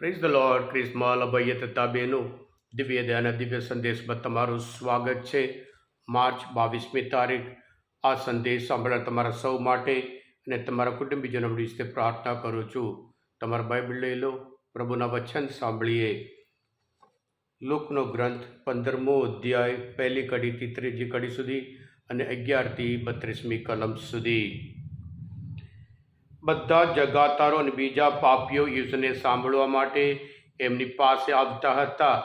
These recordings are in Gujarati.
Praise the Lord. ક્રિસ્મલ અભય તથા બહેનો, દિવ્ય દયાના દિવ્ય સંદેશમાં તમારું સ્વાગત છે. માર્ચ 22મી તારીખ. આ સંદેશ સાંભળવા તમારા સૌ માટે અને તમારા કુટુંબીજનો વિશે પ્રાર્થના કરું છું. તમારા બાઇબલ લઈ લો, પ્રભુના વચન સાંભળીએ. લુકનો ગ્રંથ 15મો અધ્યાય 1લી કડીથી 3જી કડી સુધી અને 11થી 32મી કલમ સુધી. બધા જગાતારો અને બીજા પાપીઓ યીશુને સાંભળવા માટે એમની પાસે આવતા હતા.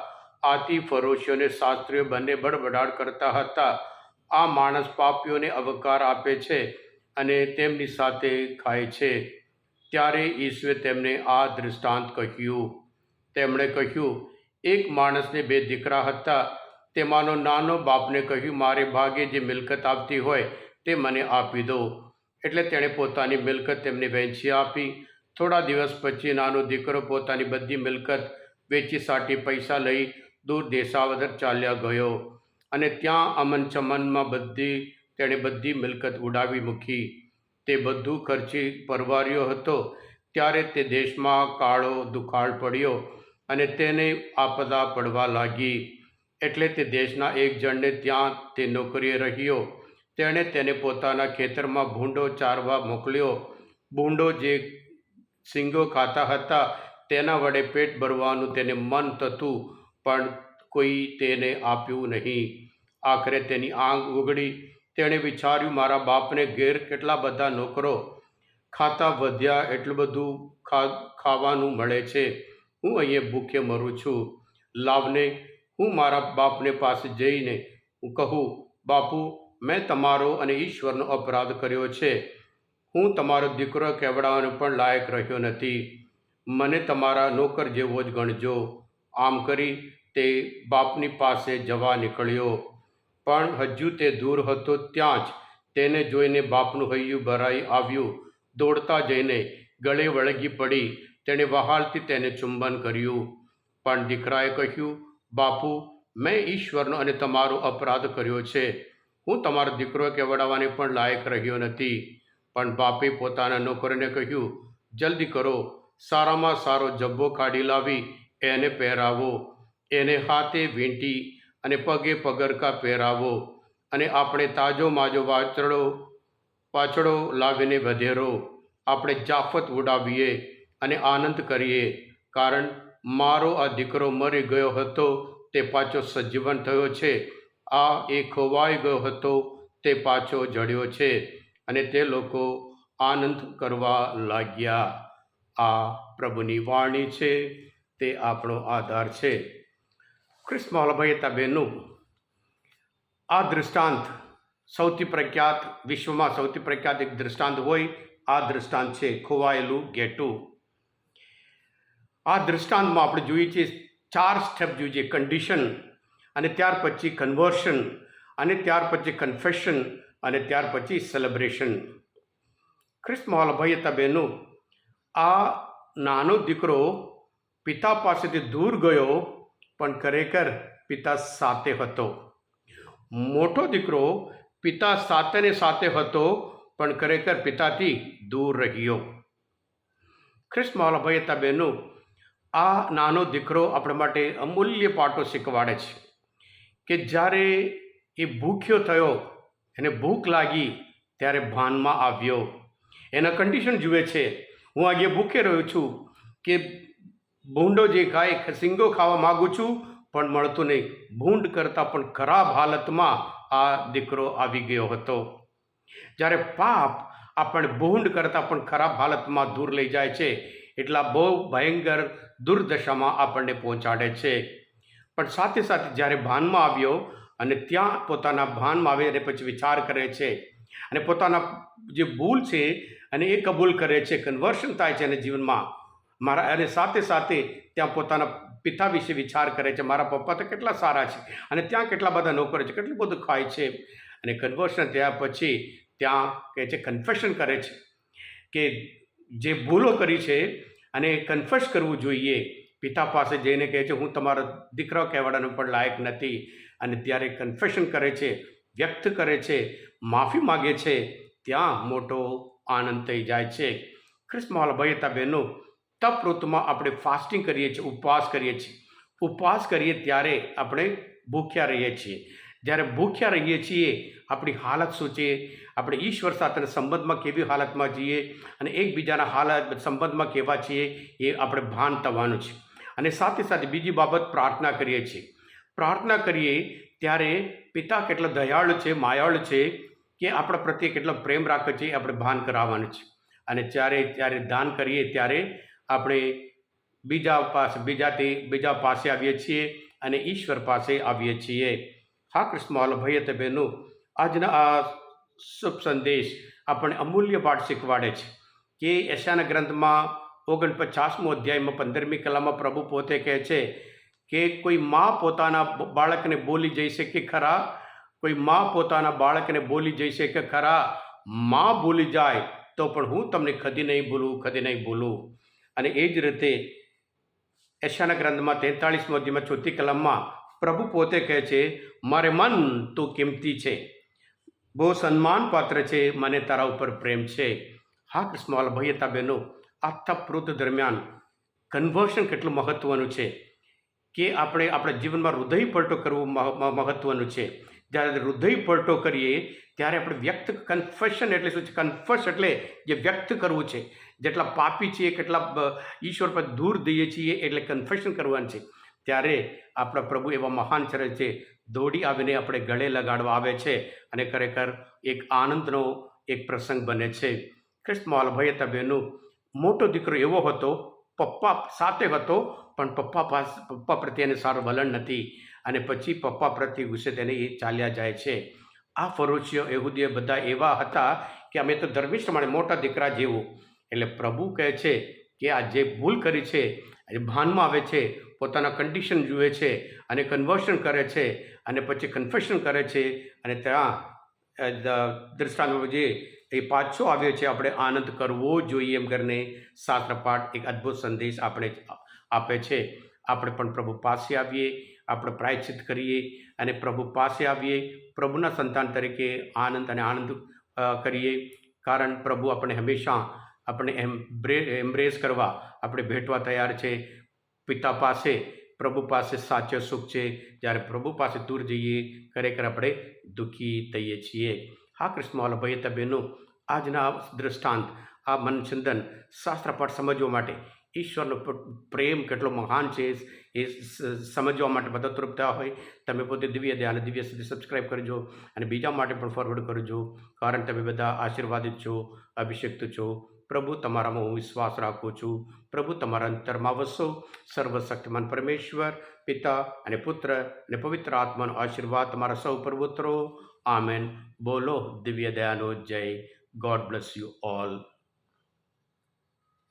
આથી ફરોશીઓ અને શાસ્ત્રીઓ બંને બડબડાટ કરતા હતા, આ માણસ પાપીઓને અવકાર આપે છે અને તેમની સાથે ખાય છે. ત્યારે યીશુએ તેમને આ દૃષ્ટાંત કહ્યું. તેમણે કહ્યું, એક માણસને 2 દીકરા હતા. તેમાંનો નાનો બાપને કહ્યું, મારે ભાગે જે મિલકત આવતી હોય તે મને આપી દો. એટલે તેણે પોતાની મિલકત તેમને વહેંચી આપી. થોડા દિવસ પછી નાનો દીકરો પોતાની બધી મિલકત વેચી સાટી પૈસા લઈ દૂર દેશાવદર ચાલ્યા ગયો અને ત્યાં અમનચમનમાં તેણે બધી મિલકત ઉડાવી મૂકી. તે બધું ખર્ચી પરવાર્યો હતો ત્યારે તે દેશમાં કાળો દુકાળ પડ્યો અને તેને આપદા પડવા લાગી. એટલે તે દેશના એક જણને ત્યાં તે નોકરીએ રહ્યો. તેણે તેને પોતાના ખેતરમાં ભૂંડો ચારવા મોકલ્યો. ભૂંડો જે સિંગો ખાતા હતા તેના વડે પેટ ભરવાનું તેને મન થતું, પણ કોઈ તેને આપ્યું નહીં. આખરે તેની આંખ ઉઘડી. તેણે વિચાર્યું, મારા બાપને ઘેર કેટલા બધા નોકરો, ખાતા વધ્યા એટલું બધું ખાવાનું મળે છે. હું અહીંયા ભૂખે મરું છું. લાવને, હું મારા બાપને પાસે જઈને હું કહું, બાપુ, મેં તમારો અને ઈશ્વરનો અપરાધ કર્યો છે. હું તમારો દીકરો કહેવડાવવાનો પણ લાયક રહ્યો નથી. મને તમારા નોકર જેવો જ ગણજો. આમ કરી તે બાપની પાસે જવા નીકળ્યો. પણ હજુ તે દૂર હતો ત્યાં જ તેને જોઈને બાપનું હૈયું ભરાઈ આવ્યું. દોડતા જઈને ગળે વળગી પડી. તેણે વહાલથી તેને ચુંબન કર્યું. પણ દીકરાએ કહ્યું, બાપુ, મેં ઈશ્વરનો અને તમારો અપરાધ કર્યો છે. હું તમારો દીકરો કહેવડાવવાને પણ લાયક રહ્યો નથી. પણ બાપે પોતાના નોકરોને કહ્યું, જલ્દી કરો, સારામાં સારો જબ્બો કાઢી લાવી એને પહેરાવો, એને હાથે વીંટી અને પગે પગરખા પહેરાવો, અને આપણે તાજો માજો વાછડો લાવીને વધેરો. આપણે જાફત ઉડાવીએ અને આનંદ કરીએ, કારણ મારો આ દીકરો મરી ગયો હતો તે પાછો સજીવન થયો છે. આ એ ખોવાઈ ગયો હતો તે પાછો જડ્યો છે. અને તે લોકો આનંદ કરવા લાગ્યા. આ પ્રભુની વાણી છે. તે આપણો આધાર છે. ક્રિસ્મલ અભયતા બહેનો, આ દૃષ્ટાંત સૌથી પ્રખ્યાત, વિશ્વમાં સૌથી પ્રખ્યાત એક દૃષ્ટાંત હોય, આ દૃષ્ટાંત છે ખોવાયેલું ઘેટું. આ દૃષ્ટાંતમાં આપણે જોઈએ છીએ 4 સ્ટેપ જોઈએ છીએ. કન્ડિશન, અને ત્યાર પછી કન્વર્શન, અને ત્યાર પછી કન્ફેશન, અને ત્યાર પછી સેલિબ્રેશન. ક્રિસ્મલ અભયતા બહેનો, આ નાનો દીકરો પિતા પાસેથી દૂર ગયો, પણ ખરેખર પિતા સાથે હતો. મોટો દીકરો પિતા સાથે હતો, પણ ખરેખર પિતાથી દૂર રહ્યો. ક્રિસ્મલ અભયતા બહેનો, આ નાનો દીકરો આપણા માટે અમૂલ્ય પાઠો શીખવાડે છે કે જ્યારે એ ભૂખ્યો થયો, એને ભૂખ લાગી, ત્યારે ભાનમાં આવ્યો. એના કન્ડિશન જુએ છે. હું આજે ભૂખે રહ્યો છું કે ભૂંડો જે ખાય સિંગો ખાવા માગું છું, પણ મળતું નહીં. ભૂંડ કરતાં પણ ખરાબ હાલતમાં આ દીકરો આવી ગયો હતો. જ્યારે પાપ આપણે ભૂંડ કરતાં પણ ખરાબ હાલતમાં દૂર લઈ જાય છે, એટલા બહુ ભયંકર દુર્દશામાં આપણને પહોંચાડે છે. પણ સાથે સાથે જ્યારે ભાનમાં આવ્યો અને ત્યાં પોતાના ભાનમાં આવે અને પછી વિચાર કરે છે અને પોતાના જે ભૂલ છે અને એ કબૂલ કરે છે, કન્વર્શન થાય છે એના જીવનમાં. અને સાથે સાથે ત્યાં પોતાના પિતા વિશે વિચાર કરે છે, મારા પપ્પા તો કેટલા સારા છે અને ત્યાં કેટલા બધા નોકરો છે, કેટલું બધું ખાય છે. અને કન્વર્શન થયા પછી ત્યાં કહે છે, કન્ફેશન કરે છે કે જે ભૂલો કરી છે અને કન્ફેસ કરવું જોઈએ. પિતા પાસે જઈને કહે છે, હું તમારો દીકરો કહેવાડાનો પણ લાયક નથી. અને ત્યારે કન્ફેશન કરે છે, વ્યક્ત કરે છે, માફી માગે છે. ત્યાં મોટો આનંદ થઈ જાય છે. ક્રિસ્મલ અભયતા બહેનો, તપ ઋતુમાં આપણે ફાસ્ટિંગ કરીએ છીએ, ઉપવાસ કરીએ છીએ. ઉપવાસ કરીએ ત્યારે આપણે ભૂખ્યા રહીએ છીએ. જ્યારે ભૂખ્યા રહીએ છીએ આપણી હાલત શું છે, આપણે ઈશ્વર સાથેના સંબંધમાં કેવી હાલતમાં છીએ અને એકબીજાના હાલત સંબંધમાં કેવા છીએ એ આપણે ભાન થવાનું છે. અને સાથે સાથે બીજી બાબત પ્રાર્થના કરીએ છીએ. પ્રાર્થના કરીએ ત્યારે પિતા કેટલો દયાળુ છે, માયાળુ છે, કે આપણા પ્રત્યે કેટલો પ્રેમ રાખે છે એ આપણે ભાન કરાવવાનું છે. અને જ્યારે દાન કરીએ ત્યારે આપણે બીજા પાસે આવીએ છીએ અને ઈશ્વર પાસે આવીએ છીએ. હા કૃષ્ણ ભાઈ તે બહેનો, આજના આ શુભ સંદેશ આપણને અમૂલ્ય પાઠ શીખવાડે છે કે યશાયાના ગ્રંથમાં 49મો અધ્યાયમાં 15મી કલામાં પ્રભુ પોતે કહે છે કે કોઈ મા પોતાના બાળકને બોલી જઈ શકે ખરા? કોઈ મા પોતાના બાળકને બોલી જઈ શકે ખરા? મા ભૂલી જાય તો પણ હું તમને કદી નહીં ભૂલું. અને એ જ રીતે યશાયાના ગ્રંથમાં 43મો અધ્યાયમાં 4મી કલમમાં પ્રભુ પોતે કહે છે, મારે મન તું કિંમતી છે, બહુ સન્માન પાત્ર છે, મને તારા ઉપર પ્રેમ છે. હા કૃષ્ણ ભાઈ હતા બહેનો, આ તપ ઋતુ દરમિયાન કન્વર્શન કેટલું મહત્ત્વનું છે કે આપણે આપણા જીવનમાં હૃદય પલટો કરવું મહત્ત્વનું છે. જ્યારે હૃદય પલટો કરીએ ત્યારે આપણે કન્ફેશન એટલે શું છે? કન્ફેસ એટલે જે વ્યક્ત કરવું છે. જેટલા પાપી છીએ, કેટલા ઈશ્વર પર દૂર દઈએ છીએ, એટલે કન્ફેશન કરવાનું છે. ત્યારે આપણા પ્રભુ એવા મહાન છે, દોડી આવીને આપણે ગળે લગાડવા આવે છે અને ખરેખર એક આનંદનો એક પ્રસંગ બને છે. કૃષ્ણ ભાઈ હતા બહેનો, મોટો દીકરો એવો હતો, પપ્પા સાથે હતો, પણ પપ્પા પ્રત્યે એને સારું વલણ નથી અને પછી પપ્પા પ્રત્યે ગુસ્સે તેને એ ચાલ્યા જાય છે. આ ફરોશીઓ યહૂદીઓ બધા એવા હતા કે અમે તો ધર્મિષ્ઠ માણે મોટા દીકરા જેવું. એટલે પ્રભુ કહે છે કે આ જે ભૂલ કરી છે એ ભાનમાં આવે છે, પોતાના કન્ડિશન જુએ છે અને કન્વર્શન કરે છે અને પછી કન્ફેશન કરે છે અને ત્યાં દૃષ્ટાંતમાં જે એ પાછો આવ્યો છે, આપણે આનંદ કરવો જોઈએ એમ કરીને શાસ્ત્ર પાઠ એક અદ્ભુત સંદેશ આપણે આપે છે. આપણે પણ પ્રભુ પાસે આવીએ, આપણે પ્રાયશ્ચિત કરીએ અને પ્રભુ પાસે આવીએ, પ્રભુના સંતાન તરીકે આનંદ કરીએ. કારણ પ્રભુ આપણે હંમેશા આપણે એમ્બ્રેસ કરવા, આપણે ભેટવા તૈયાર છે. પિતા પાસે, પ્રભુ પાસે સાચો સુખ છે. જ્યારે પ્રભુ પાસે દૂર જઈએ ખરેખર આપણે દુઃખી થઈએ છીએ. હા કૃષ્ણ ભાઈ હતા બહેનો, આજના દૃષ્ટાંત, આ મનચંદન શાસ્ત્રપાઠ સમજવા માટે ઈશ્વરનો પ્રેમ કેટલો મહાન છે એ સમજવા માટે મદદરૂપ થયા હોય તમે પોતે દિવ્ય ધ્યાન દિવ્ય સુધી સબસ્ક્રાઈબ કરજો અને બીજા માટે પણ ફોરવર્ડ કરજો. કારણ તમે બધા આશીર્વાદિત છો, અભિષેક્ત છો. પ્રભુ તમારામાં હું વિશ્વાસ રાખું છું. પ્રભુ તમારા અંતરમાં વસો. સર્વશક્તિમાન પરમેશ્વર પિતા અને પુત્ર અને પવિત્ર આત્માનો આશીર્વાદ તમારા સૌ પર ઉતરો. આમેન. બોલો દિવ્ય દયાનો જય. God bless you all.